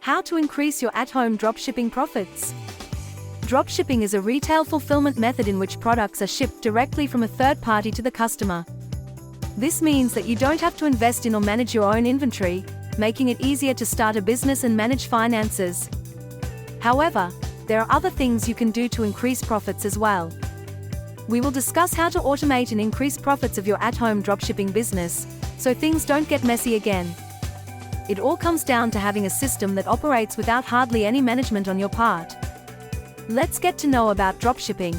How to increase your at-home dropshipping profits. Dropshipping is a retail fulfillment method in which products are shipped directly from a third party to the customer. This means that you don't have to invest in or manage your own inventory, making it easier to start a business and manage finances. However, there are other things you can do to increase profits as well. We will discuss how to automate and increase profits of your at-home dropshipping business, so things don't get messy again. It all comes down to having a system that operates without hardly any management on your part. Let's get to know about dropshipping.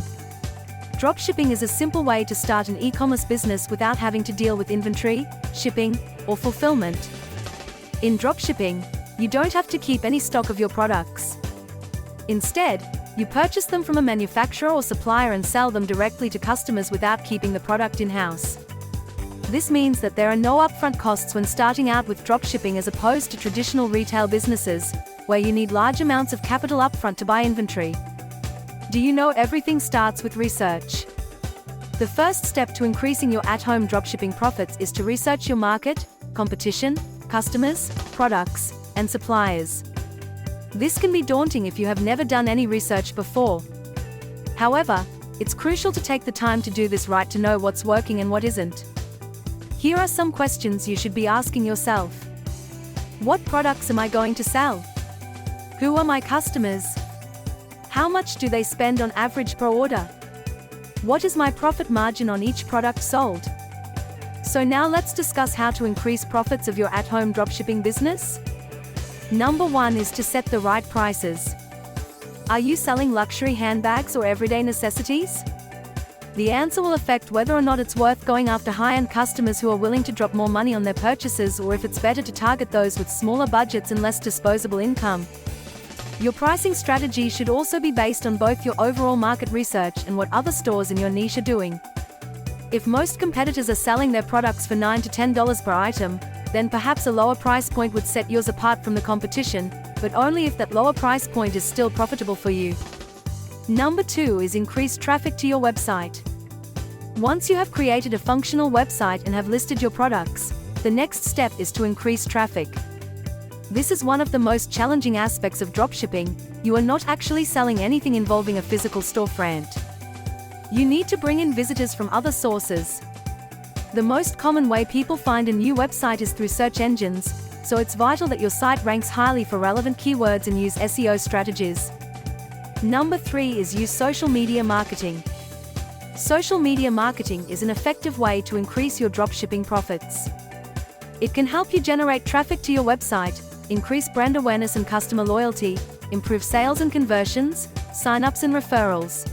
Dropshipping is a simple way to start an e-commerce business without having to deal with inventory, shipping, or fulfillment. In dropshipping, you don't have to keep any stock of your products. Instead, you purchase them from a manufacturer or supplier and sell them directly to customers without keeping the product in-house. This means that there are no upfront costs when starting out with dropshipping as opposed to traditional retail businesses, where you need large amounts of capital upfront to buy inventory. Do you know everything starts with research? The first step to increasing your at-home dropshipping profits is to research your market, competition, customers, products, and suppliers. This can be daunting if you have never done any research before. However, it's crucial to take the time to do this right to know what's working and what isn't. Here are some questions you should be asking yourself. What products am I going to sell? Who are my customers? How much do they spend on average per order? What is my profit margin on each product sold? So now let's discuss how to increase profits of your at-home dropshipping business. Number 1 is to set the right prices. Are you selling luxury handbags or everyday necessities? The answer will affect whether or not it's worth going after high-end customers who are willing to drop more money on their purchases, or if it's better to target those with smaller budgets and less disposable income. Your pricing strategy should also be based on both your overall market research and what other stores in your niche are doing. If most competitors are selling their products for $9 to $10 per item, then perhaps a lower price point would set yours apart from the competition, but only if that lower price point is still profitable for you. Number 2 is increase traffic to your website. Once you have created a functional website and have listed your products, the next step is to increase traffic. This is one of the most challenging aspects of dropshipping. You are not actually selling anything involving a physical storefront. You need to bring in visitors from other sources. The most common way people find a new website is through search engines, so it's vital that your site ranks highly for relevant keywords and use SEO strategies. Number 3 is use social media marketing. Social media marketing is an effective way to increase your dropshipping profits. It can help you generate traffic to your website, increase brand awareness and customer loyalty, improve sales and conversions, sign-ups and referrals.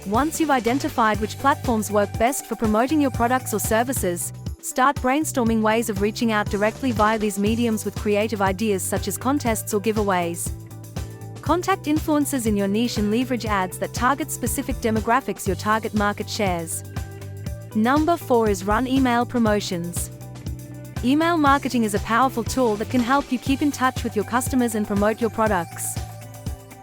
Once you've identified which platforms work best for promoting your products or services, start brainstorming ways of reaching out directly via these mediums with creative ideas such as contests or giveaways. Contact influencers in your niche and leverage ads that target specific demographics your target market shares. Number 4 is run email promotions. Email marketing is a powerful tool that can help you keep in touch with your customers and promote your products.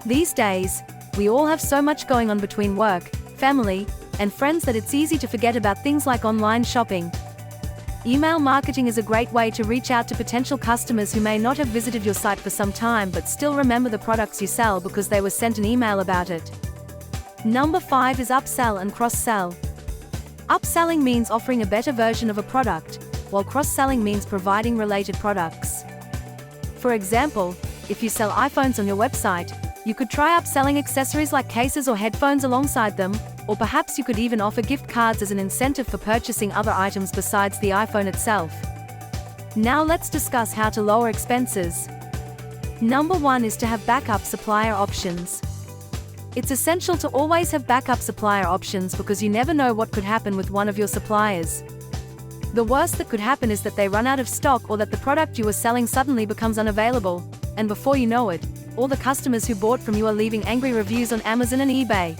These days, we all have so much going on between work, family, and friends that it's easy to forget about things like online shopping. Email marketing is a great way to reach out to potential customers who may not have visited your site for some time but still remember the products you sell because they were sent an email about it. Number 5 is upsell and cross-sell. Upselling means offering a better version of a product, while cross-selling means providing related products. For example, if you sell iPhones on your website, you could try upselling accessories like cases or headphones alongside them, or perhaps you could even offer gift cards as an incentive for purchasing other items besides the iPhone itself. Now let's discuss how to lower expenses. Number 1 is to have backup supplier options. It's essential to always have backup supplier options because you never know what could happen with one of your suppliers. The worst that could happen is that they run out of stock or that the product you are selling suddenly becomes unavailable, and before you know it, all the customers who bought from you are leaving angry reviews on Amazon and eBay.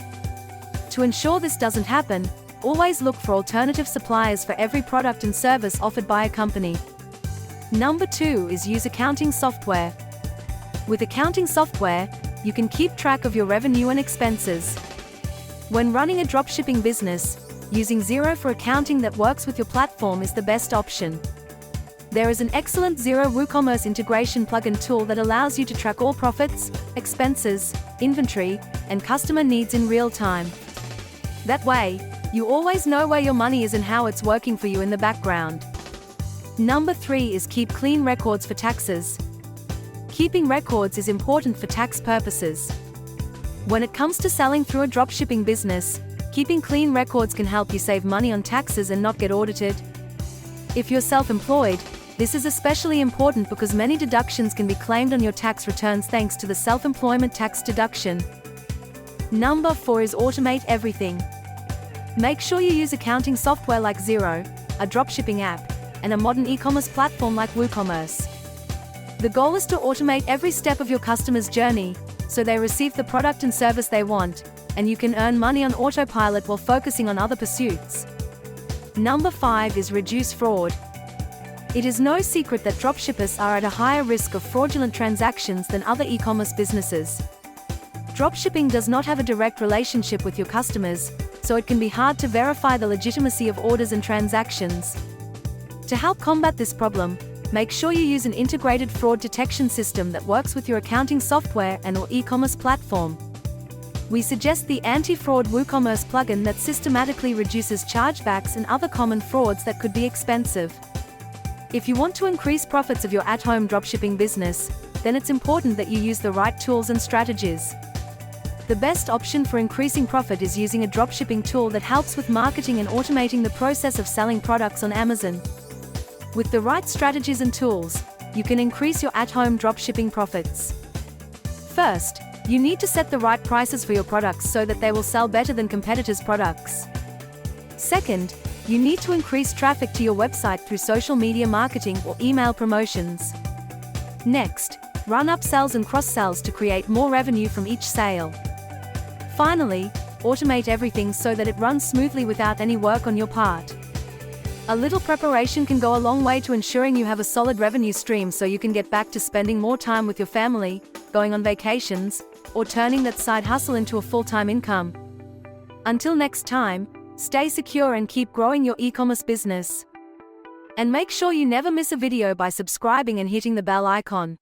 To ensure this doesn't happen, always look for alternative suppliers for every product and service offered by a company. Number 2 is use accounting software. With accounting software, you can keep track of your revenue and expenses. When running a dropshipping business, using Xero for accounting that works with your platform is the best option. There is an excellent zero WooCommerce integration plugin tool that allows you to track all profits, expenses, inventory, and customer needs in real time. That way, you always know where your money is and how it's working for you in the background. Number 3 is keep clean records for taxes. Keeping records is important for tax purposes. When it comes to selling through a dropshipping business, keeping clean records can help you save money on taxes and not get audited. If you're self-employed, this is especially important because many deductions can be claimed on your tax returns thanks to the self-employment tax deduction. Number 4 is automate everything. Make sure you use accounting software like Xero, a dropshipping app, and a modern e-commerce platform like WooCommerce. The goal is to automate every step of your customer's journey, so they receive the product and service they want, and you can earn money on autopilot while focusing on other pursuits. Number 5 is reduce fraud. It is no secret that dropshippers are at a higher risk of fraudulent transactions than other e-commerce businesses. Dropshipping does not have a direct relationship with your customers, so it can be hard to verify the legitimacy of orders and transactions. To help combat this problem, make sure you use an integrated fraud detection system that works with your accounting software and/or e-commerce platform. We suggest the anti-fraud WooCommerce plugin that systematically reduces chargebacks and other common frauds that could be expensive. If you want to increase profits of your at-home dropshipping business, then it's important that you use the right tools and strategies. The best option for increasing profit is using a dropshipping tool that helps with marketing and automating the process of selling products on Amazon. With the right strategies and tools, you can increase your at-home dropshipping profits. First, you need to set the right prices for your products so that they will sell better than competitors' products. Second, you need to increase traffic to your website through social media marketing or email promotions. Next, run upsells and cross-sells to create more revenue from each sale. Finally, automate everything so that it runs smoothly without any work on your part. A little preparation can go a long way to ensuring you have a solid revenue stream so you can get back to spending more time with your family, going on vacations, or turning that side hustle into a full-time income. Until next time, stay secure and keep growing your e-commerce business. And make sure you never miss a video by subscribing and hitting the bell icon.